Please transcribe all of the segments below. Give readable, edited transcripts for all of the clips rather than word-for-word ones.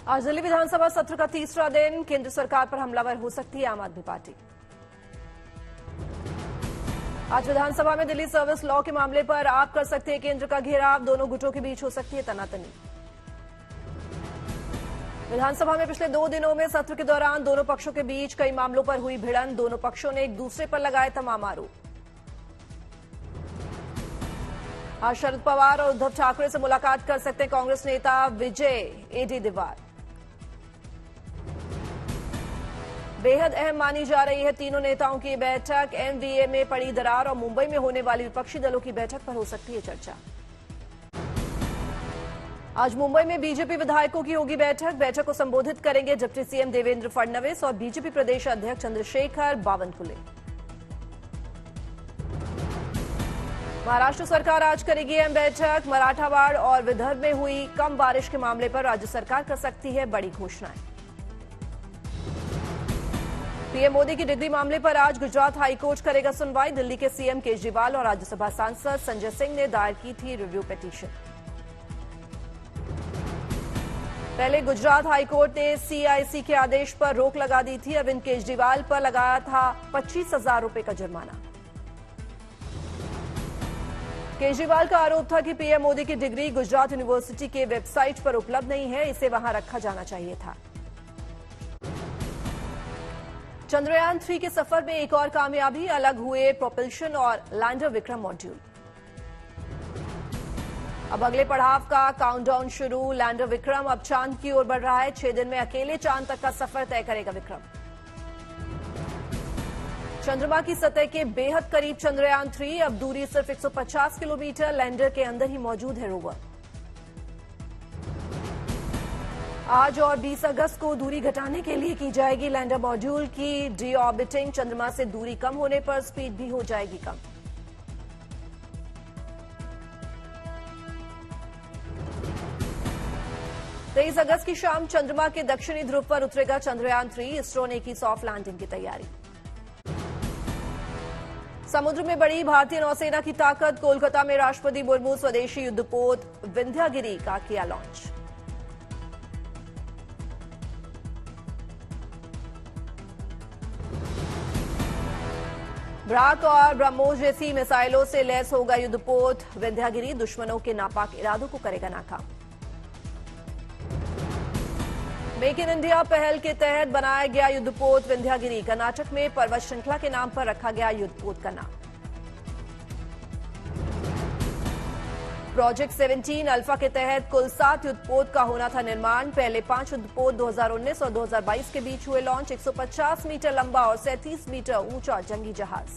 आज दिल्ली विधानसभा सत्र का तीसरा दिन। केंद्र सरकार पर हमलावर हो सकती है आम आदमी पार्टी। आज विधानसभा में दिल्ली सर्विस लॉ के मामले पर आप कर सकते हैं केंद्र का घेराव। दोनों गुटों के बीच हो सकती है तनातनी। विधानसभा में पिछले 2 दिनों में सत्र के दौरान दोनों पक्षों के बीच कई मामलों पर हुई भिड़ंत। दोनों पक्षों ने एक दूसरे पर लगाए तमाम आरोप। आज शरद पवार और उद्धव ठाकरे से मुलाकात कर सकते हैं कांग्रेस नेता विजय एडेदिवार। बेहद अहम मानी जा रही है तीनों नेताओं की बैठक। एमवीए में पड़ी दरार और मुंबई में होने वाली विपक्षी दलों की बैठक पर हो सकती है चर्चा। आज मुंबई में बीजेपी विधायकों की होगी बैठक। बैठक को संबोधित करेंगे डिप्टी सीएम देवेंद्र फडणवीस और बीजेपी प्रदेश अध्यक्ष चंद्रशेखर बावनकुले। महाराष्ट्र सरकार आज करेगी अहम बैठक। मराठवाड़ और विदर्भ में हुई कम बारिश के मामले पर राज्य सरकार कर सकती है बड़ी घोषणाएं। पीएम मोदी की डिग्री मामले पर आज गुजरात हाईकोर्ट करेगा सुनवाई। दिल्ली के सीएम केजरीवाल और राज्यसभा सांसद संजय सिंह ने दायर की थी रिव्यू पिटीशन। पहले गुजरात हाईकोर्ट ने सीआईसी के आदेश पर रोक लगा दी थी। अरविंद केजरीवाल पर लगाया था 25,000 रुपए का जुर्माना। केजरीवाल का आरोप था कि पीएम मोदी की डिग्री गुजरात यूनिवर्सिटी के वेबसाइट पर उपलब्ध नहीं है, इसे वहां रखा जाना चाहिए था। चंद्रयान 3 के सफर में एक और कामयाबी, अलग हुए प्रोपल्शन और लैंडर विक्रम मॉड्यूल। अब अगले पड़ाव का काउंटडाउन शुरू। लैंडर विक्रम अब चांद की ओर बढ़ रहा है। 6 दिन में अकेले चांद तक का सफर तय करेगा विक्रम। चंद्रमा की सतह के बेहद करीब चंद्रयान 3, अब दूरी सिर्फ 150 किलोमीटर। लैंडर के अंदर ही मौजूद है रोवर। आज और 20 अगस्त को दूरी घटाने के लिए की जाएगी लैंडर मॉड्यूल की डी ऑर्बिटिंग। चंद्रमा से दूरी कम होने पर स्पीड भी हो जाएगी कम। तेईस अगस्त की शाम चंद्रमा के दक्षिणी ध्रुव पर उतरेगा चंद्रयान 3। इसरो ने की सॉफ्ट लैंडिंग की तैयारी। समुद्र में बढ़ी भारतीय नौसेना की ताकत। कोलकाता में राष्ट्रपति मुर्मू स्वदेशी युद्धपोत विंध्यागिरी का किया लॉन्च। ब्राक और ब्रह्मोस जैसी मिसाइलों से लैस होगा युद्धपोत विंध्यागिरी। दुश्मनों के नापाक इरादों को करेगा नाकाम। मेक इन इंडिया पहल के तहत बनाया गया युद्धपोत विंध्यागिरी। कर्नाटक में पर्वत श्रृंखला के नाम पर रखा गया युद्धपोत का नाम। प्रोजेक्ट 17 अल्फा के तहत कुल 7 युद्धपोत का होना था निर्माण। पहले 5 युद्धपोत 2019 और 2022 के बीच हुए लॉन्च। 150 मीटर लंबा और 37 मीटर ऊंचा जंगी जहाज।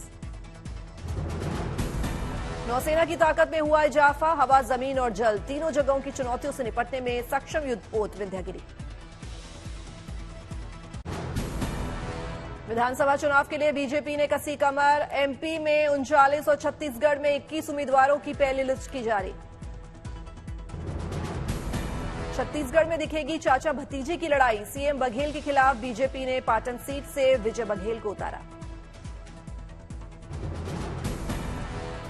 नौसेना की ताकत में हुआ इजाफा। हवा, जमीन और जल तीनों जगहों की चुनौतियों से निपटने में सक्षम युद्धपोत विंध्यागिरी। विधानसभा चुनाव के लिए बीजेपी ने कसी कमर। एमपी में 39 और छत्तीसगढ़ में 21 उम्मीदवारों की पहली लिस्ट की जारी। छत्तीसगढ़ में दिखेगी चाचा भतीजे की लड़ाई। सीएम बघेल के खिलाफ बीजेपी ने पाटन सीट से विजय बघेल को उतारा।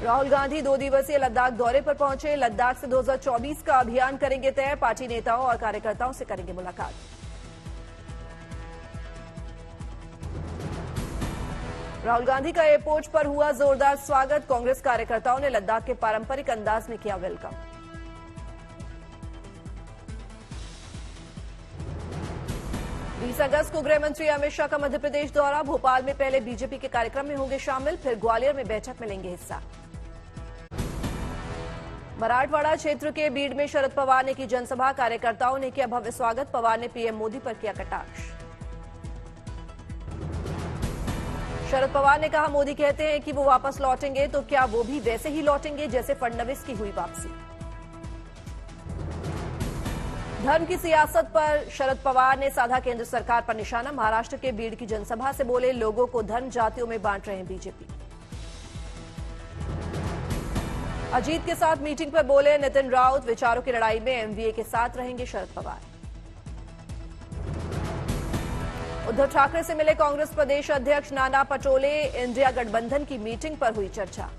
राहुल गांधी 2 दिवसीय लद्दाख दौरे पर पहुंचे। लद्दाख से 2024 का अभियान करेंगे तय। पार्टी नेताओं और कार्यकर्ताओं से करेंगे मुलाकात। राहुल गांधी का एयरपोर्ट पर हुआ जोरदार स्वागत। कांग्रेस कार्यकर्ताओं ने लद्दाख के पारंपरिक अंदाज में किया वेलकम। 20 अगस्त को गृह मंत्री अमित शाह का मध्य प्रदेश दौरा। भोपाल में पहले बीजेपी के कार्यक्रम में होंगे शामिल, फिर ग्वालियर में बैठक में लेंगे हिस्सा। मराठवाड़ा क्षेत्र के बीड़ में शरद पवार ने की जनसभा। कार्यकर्ताओं ने किया भव्य स्वागत। पवार ने पीएम मोदी पर किया कटाक्ष। शरद पवार ने कहा, मोदी कहते हैं कि वो वापस लौटेंगे, तो क्या वो भी वैसे ही लौटेंगे जैसे फडणवीस की हुई वापसी। धर्म की सियासत पर शरद पवार ने साधा केंद्र सरकार पर निशाना। महाराष्ट्र के बीड़ की जनसभा से बोले, लोगों को धर्म जातियों में बांट रहे हैं बीजेपी। अजीत के साथ मीटिंग पर बोले नितिन राउत, विचारों की लड़ाई में एमवीए के साथ रहेंगे शरद पवार। उद्धव ठाकरे से मिले कांग्रेस प्रदेश अध्यक्ष नाना पटोले। इंडिया गठबंधन की मीटिंग पर हुई चर्चा।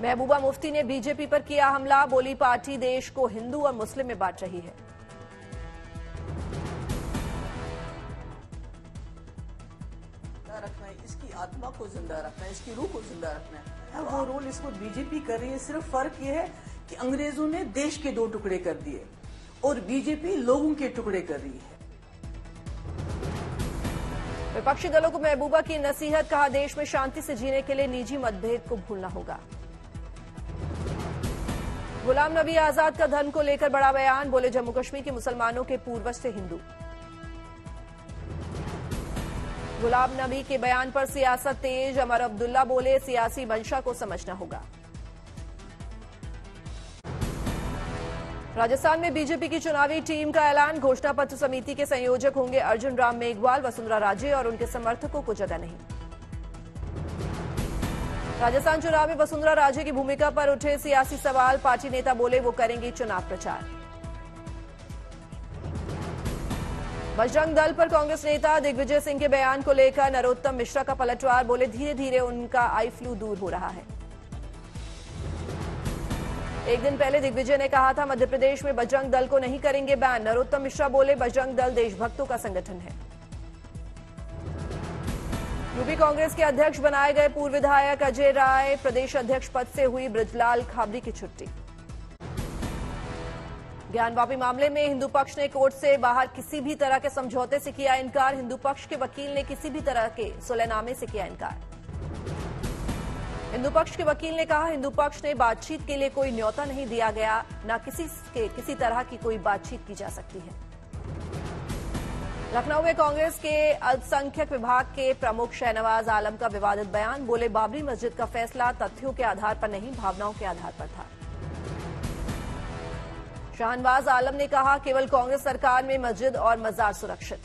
महबूबा मुफ्ती ने बीजेपी पर किया हमला, बोली पार्टी देश को हिंदू और मुस्लिम में बांट रही है। रखना है, इसकी आत्मा को जिंदा रखना है, इसकी रूह को जिंदा रखना है। वो रोल इसको बीजेपी कर रही है। सिर्फ फर्क ये है कि अंग्रेजों ने देश के 2 टुकड़े कर दिए और बीजेपी लोगों के टुकड़े कर रही है। विपक्षी दलों को महबूबा की नसीहत, कहा देश में शांति से जीने के लिए निजी मतभेद को भूलना होगा। गुलाम नबी आजाद का धर्म को लेकर बड़ा बयान, बोले जम्मू कश्मीर के मुसलमानों के पूर्वज थे हिंदू। गुलाम नबी के बयान पर सियासत तेज, अमर अब्दुल्ला बोले सियासी मंशा को समझना होगा। राजस्थान में बीजेपी की चुनावी टीम का ऐलान, घोषणा पत्र समिति के संयोजक होंगे अर्जुन राम मेघवाल, वसुंधरा राजे और उनके समर्थकों को जगह नहीं। राजस्थान चुनाव में वसुंधरा राजे की भूमिका पर उठे सियासी सवाल, पार्टी नेता बोले वो करेंगे चुनाव प्रचार। बजरंग दल पर कांग्रेस नेता दिग्विजय सिंह के बयान को लेकर नरोत्तम मिश्रा का पलटवार, बोले धीरे धीरे उनका आई फ्लू दूर हो रहा है। एक दिन पहले दिग्विजय ने कहा था मध्य प्रदेश में बजरंग दल को नहीं करेंगे बैन, नरोत्तम मिश्रा बोले बजरंग दल देशभक्तों का संगठन है। यूपी कांग्रेस के अध्यक्ष बनाए गए पूर्व विधायक अजय राय, प्रदेश अध्यक्ष पद से हुई बृजलाल खाबरी की छुट्टी। ज्ञानवापी मामले में हिंदू पक्ष ने कोर्ट से बाहर किसी भी तरह के समझौते से किया इनकार, हिंदू पक्ष के वकील ने किसी भी तरह के सुलहनामे से किया इनकार। हिंदू पक्ष के वकील ने कहा हिंदू पक्ष ने बातचीत के लिए कोई न्योता नहीं दिया गया, न किसी तरह की कोई बातचीत की जा सकती है। लखनऊ में कांग्रेस के अल्पसंख्यक विभाग के प्रमुख शहनवाज आलम का विवादित बयान, बोले बाबरी मस्जिद का फैसला तथ्यों के आधार पर नहीं भावनाओं के आधार पर था। शहनवाज आलम ने कहा केवल कांग्रेस सरकार में मस्जिद और मजार सुरक्षित।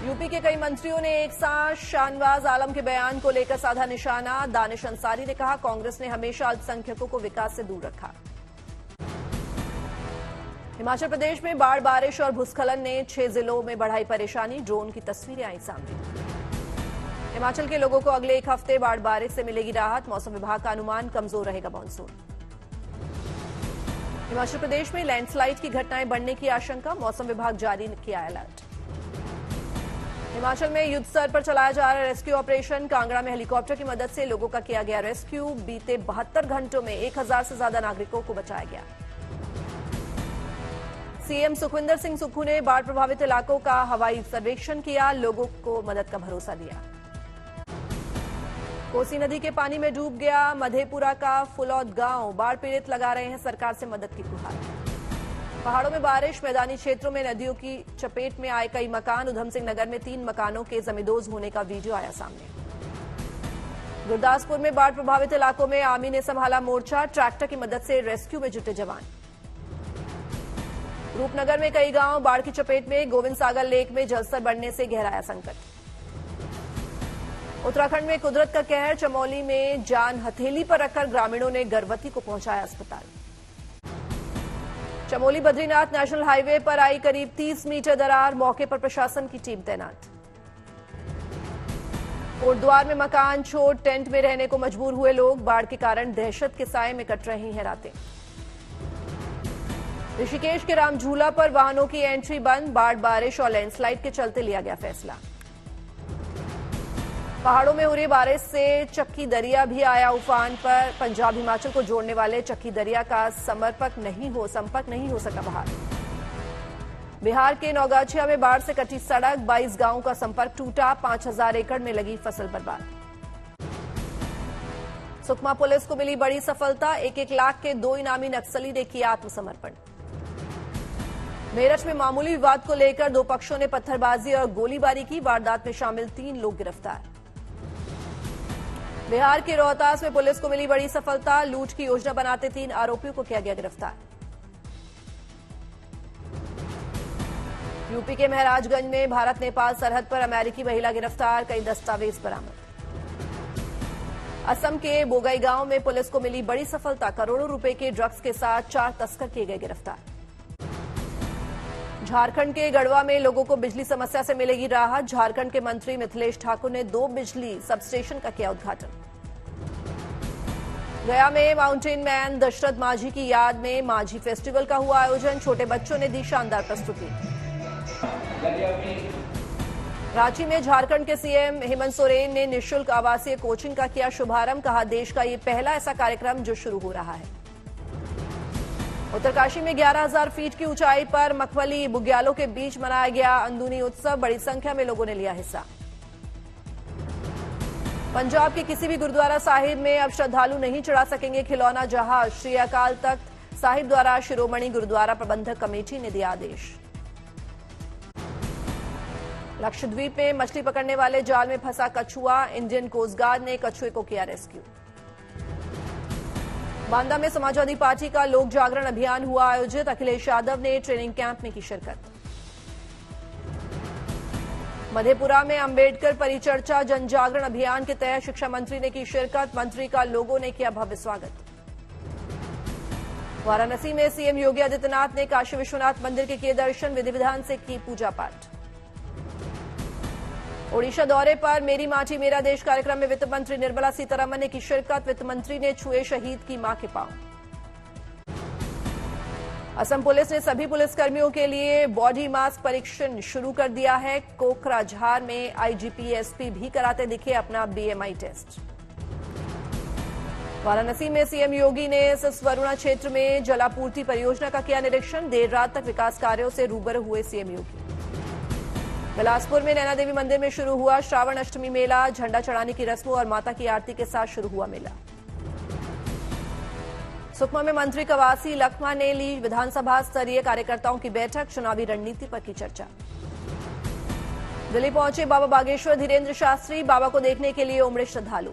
यूपी के कई मंत्रियों ने एक साथ शहनवाज आलम के बयान को लेकर साधा निशाना, दानिश अंसारी ने कहा कांग्रेस ने हमेशा अल्पसंख्यकों को विकास से दूर रखा। हिमाचल प्रदेश में बाढ़, बारिश और भूस्खलन ने 6 जिलों में बढ़ाई परेशानी, ड्रोन की तस्वीरें आई सामने। हिमाचल के लोगों को अगले 1 हफ्ते बाढ़ बारिश से मिलेगी राहत, मौसम विभाग का अनुमान कमजोर रहेगा मानसून। हिमाचल प्रदेश में लैंडस्लाइड की घटनाएं बढ़ने की आशंका, मौसम विभाग जारी किया अलर्ट। हिमाचल में युद्ध स्तर पर चलाया जा रहा रेस्क्यू ऑपरेशन, कांगड़ा में हेलीकॉप्टर की मदद से लोगों का किया गया रेस्क्यू, बीते 72 घंटों में 1000 से ज्यादा नागरिकों को बचाया गया। सीएम सुखविंदर सिंह सुक्खू ने बाढ़ प्रभावित इलाकों का हवाई सर्वेक्षण किया, लोगों को मदद का भरोसा दिया। कोसी नदी के पानी में डूब गया मधेपुरा का फुलौद गांव, बाढ़ पीड़ित लगा रहे हैं सरकार से मदद की गुहार। पहाड़ों में बारिश, मैदानी क्षेत्रों में नदियों की चपेट में आए कई मकान, उधम सिंह नगर में 3 मकानों के जमींदोज होने का वीडियो आया सामने। गुरदासपुर में बाढ़ प्रभावित इलाकों में आर्मी ने संभाला मोर्चा, ट्रैक्टर की मदद से रेस्क्यू में जुटे जवान। रूपनगर में कई गांव बाढ़ की चपेट में, गोविंद सागर लेक में जलस्तर बढ़ने से गहराया संकट। उत्तराखंड में कुदरत का कहर, चमोली में जान हथेली पर रखकर ग्रामीणों ने गर्भवती को पहुंचाया अस्पताल। चमोली बद्रीनाथ नेशनल हाईवे पर आई करीब 30 मीटर दरार, मौके पर प्रशासन की टीम तैनात। कोटद्वार में मकान छोड़ टेंट में रहने को मजबूर हुए लोग, बाढ़ के कारण दहशत के साए में कट रही हैं रातें। ऋषिकेश के राम झूला पर वाहनों की एंट्री बंद, बाढ़, बारिश और लैंडस्लाइड के चलते लिया गया फैसला। पहाड़ों में हो रही बारिश से चक्की दरिया भी आया उफान पर, पंजाब हिमाचल को जोड़ने वाले चक्की दरिया का संपर्क नहीं हो सका बहाल। बिहार के नौगाछिया में बाढ़ से कटी सड़क, 22 गांवों का संपर्क टूटा, 5000 एकड़ में लगी फसल बर्बाद। सुकमा पुलिस को मिली बड़ी सफलता, 1-1 लाख के 2 इनामी नक्सली ने किया आत्मसमर्पण। मेरठ में मामूली विवाद को लेकर 2 पक्षों ने पत्थरबाजी और गोलीबारी की, वारदात में शामिल 3 लोग गिरफ्तार। बिहार के रोहतास में पुलिस को मिली बड़ी सफलता, लूट की योजना बनाते 3 आरोपियों को किया गया गिरफ्तार। यूपी के महराजगंज में भारत नेपाल सरहद पर अमेरिकी महिला गिरफ्तार, कई दस्तावेज बरामद। असम के बोगई गांव में पुलिस को मिली बड़ी सफलता, करोड़ों रुपए के ड्रग्स के साथ 4 तस्कर किए गए गिरफ्तार। झारखंड के गढ़वा में लोगों को बिजली समस्या से मिलेगी राहत, झारखंड के मंत्री मिथिलेश ठाकुर ने 2 बिजली सबस्टेशन का किया उद्घाटन। गया में माउंटेन मैन दशरथ माझी की याद में माझी फेस्टिवल का हुआ आयोजन। छोटे बच्चों ने दी शानदार प्रस्तुति। रांची में झारखंड के सीएम हेमंत सोरेन ने निःशुल्क आवासीय कोचिंग का किया शुभारंभ। कहा, देश का ये पहला ऐसा कार्यक्रम जो शुरू हो रहा है। उत्तरकाशी में 11,000 फीट की ऊंचाई पर मखमली बुग्यालों के बीच मनाया गया अंदूनी उत्सव। बड़ी संख्या में लोगों ने लिया हिस्सा। पंजाब के किसी भी गुरुद्वारा साहिब में अब श्रद्धालु नहीं चढ़ा सकेंगे खिलौना जहाज। श्री अकाल तख्त साहिब द्वारा शिरोमणि गुरुद्वारा प्रबंधक कमेटी ने दिया आदेश। लक्षद्वीप में मछली पकड़ने वाले जाल में फंसा कछुआ। इंडियन कोस्ट गार्ड ने कछुए को किया रेस्क्यू। बांदा में समाजवादी पार्टी का लोक जागरण अभियान हुआ आयोजित। अखिलेश यादव ने ट्रेनिंग कैंप में की शिरकत। मधेपुरा में अंबेडकर परिचर्चा जन जागरण अभियान के तहत शिक्षा मंत्री ने की शिरकत। मंत्री का लोगों ने किया भव्य स्वागत। वाराणसी में सीएम योगी आदित्यनाथ ने काशी विश्वनाथ मंदिर के किए दर्शन। विधि विधान से की पूजा पाठ। ओडिशा दौरे पर मेरी माटी मेरा देश कार्यक्रम में वित्त मंत्री निर्मला सीतारमण ने की शिरकत। वित्त मंत्री ने छुए शहीद की मां के पांव। असम पुलिस ने सभी पुलिसकर्मियों के लिए बॉडी मास्क परीक्षण शुरू कर दिया है। कोकराझार में आईजीपी एसपी भी कराते दिखे अपना बीएमआई टेस्ट। वाराणसी में सीएम योगी ने सिसवरुणा क्षेत्र में जलापूर्ति परियोजना का किया निरीक्षण। देर रात तक विकास कार्यों से रूबरू हुए सीएम योगी। बिलासपुर में नैना देवी मंदिर में शुरू हुआ श्रावण अष्टमी मेला। झंडा चढ़ाने की रस्मों और माता की आरती के साथ शुरू हुआ मेला। सुकमा में मंत्री कवासी लखमा ने ली विधानसभा स्तरीय कार्यकर्ताओं की बैठक। चुनावी रणनीति पर की चर्चा। दिल्ली पहुंचे बाबा बागेश्वर धीरेन्द्र शास्त्री। बाबा को देखने के लिए उमड़े श्रद्धालु।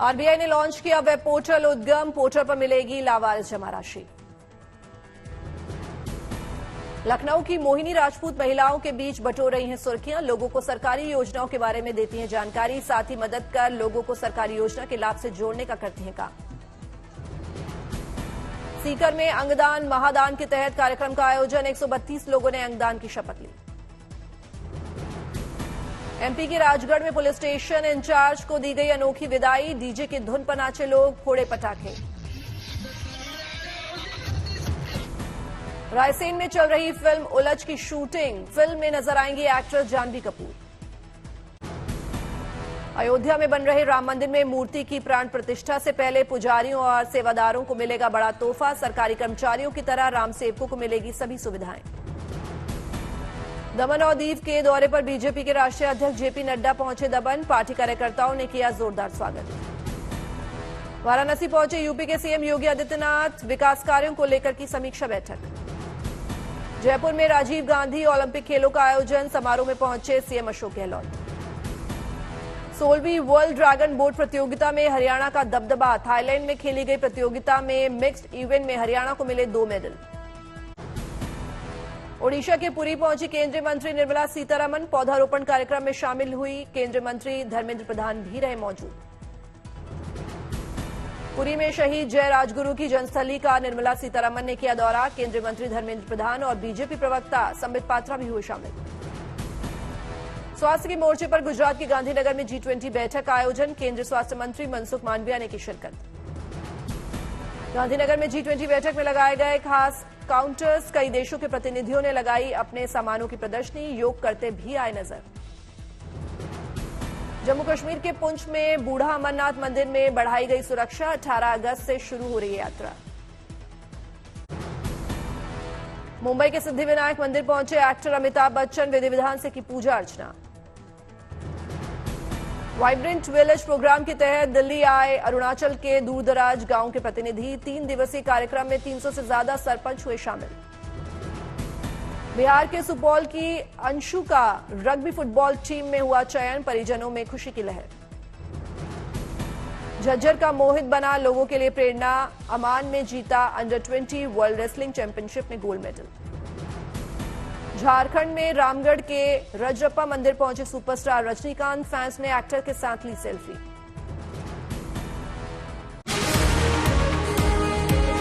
आरबीआई ने लॉन्च किया वेब पोर्टल उद्गम। पोर्टल पर मिलेगी लावारिस जमा राशि। लखनऊ की मोहिनी राजपूत महिलाओं के बीच बटोर रही हैं सुर्खियां। लोगों को सरकारी योजनाओं के बारे में देती हैं जानकारी। साथ ही मदद कर लोगों को सरकारी योजना के लाभ से जोड़ने का करती हैं काम। सीकर में अंगदान महादान के तहत कार्यक्रम का आयोजन। 132 लोगों ने अंगदान की शपथ ली। एमपी के राजगढ़ में पुलिस स्टेशन इंचार्ज को दी गई अनोखी विदाई। डीजे की धुन पर नाचे लोग, फोड़े पटाखे। रायसेन में चल रही फिल्म उलझ की शूटिंग। फिल्म में नजर आएंगी एक्ट्रेस जानवी कपूर। अयोध्या में बन रहे राम मंदिर में मूर्ति की प्राण प्रतिष्ठा से पहले पुजारियों और सेवादारों को मिलेगा बड़ा तोहफा। सरकारी कर्मचारियों की तरह राम सेवकों को मिलेगी सभी सुविधाएं। दमन और दीव के दौरे पर बीजेपी के राष्ट्रीय अध्यक्ष जेपी नड्डा पहुंचे दमन। पार्टी कार्यकर्ताओं ने किया जोरदार स्वागत। वाराणसी पहुंचे यूपी के सीएम योगी आदित्यनाथ। विकास कार्यों को लेकर की समीक्षा बैठक। जयपुर में राजीव गांधी ओलंपिक खेलों का आयोजन। समारोह में पहुंचे सीएम अशोक गहलोत। 16वीं वर्ल्ड ड्रैगन बोट प्रतियोगिता में हरियाणा का दबदबा। थाईलैंड में खेली गई प्रतियोगिता में मिक्स्ड इवेंट में हरियाणा को मिले 2 मेडल। ओडिशा के पुरी पहुंची केंद्रीय मंत्री निर्मला सीतारमण। पौधारोपण कार्यक्रम में शामिल हुई। केंद्रीय मंत्री धर्मेंद्र प्रधान भी रहे मौजूद। पुरी में शहीद जय राजगुरु की जन्मस्थली का निर्मला सीतारमण ने किया दौरा। केंद्रीय मंत्री धर्मेंद्र प्रधान और बीजेपी प्रवक्ता संबित पात्रा भी हुए शामिल। स्वास्थ्य के मोर्चे पर गुजरात के गांधीनगर में G20 बैठक का आयोजन। केंद्रीय स्वास्थ्य मंत्री मनसुख मांडविया ने की शिरकत। गांधीनगर में G20 बैठक में लगाए गए खास काउंटर्स। कई देशों के प्रतिनिधियों ने लगाई अपने सामानों की प्रदर्शनी। योग करते भी आए नजर। जम्मू कश्मीर के पुंछ में बूढ़ा अमरनाथ मंदिर में बढ़ाई गई सुरक्षा। 18 अगस्त से शुरू हो रही है यात्रा। मुंबई के सिद्धिविनायक मंदिर पहुंचे एक्टर अमिताभ बच्चन। विधि विधान से की पूजा अर्चना। वाइब्रेंट विलेज प्रोग्राम के तहत दिल्ली आए अरुणाचल के दूरदराज गांव के प्रतिनिधि। 3 दिवसीय कार्यक्रम में 300 से ज्यादा सरपंच हुए शामिल। बिहार के सुपौल की अंशु का रग्बी फुटबॉल टीम में हुआ चयन। परिजनों में खुशी की लहर। झज्जर का मोहित बना लोगों के लिए प्रेरणा। अमान में जीता अंडर 20 वर्ल्ड रेसलिंग चैंपियनशिप में गोल्ड मेडल। झारखंड में रामगढ़ के रजरप्पा मंदिर पहुंचे सुपरस्टार रजनीकांत। फैंस ने एक्टर के साथ ली सेल्फी।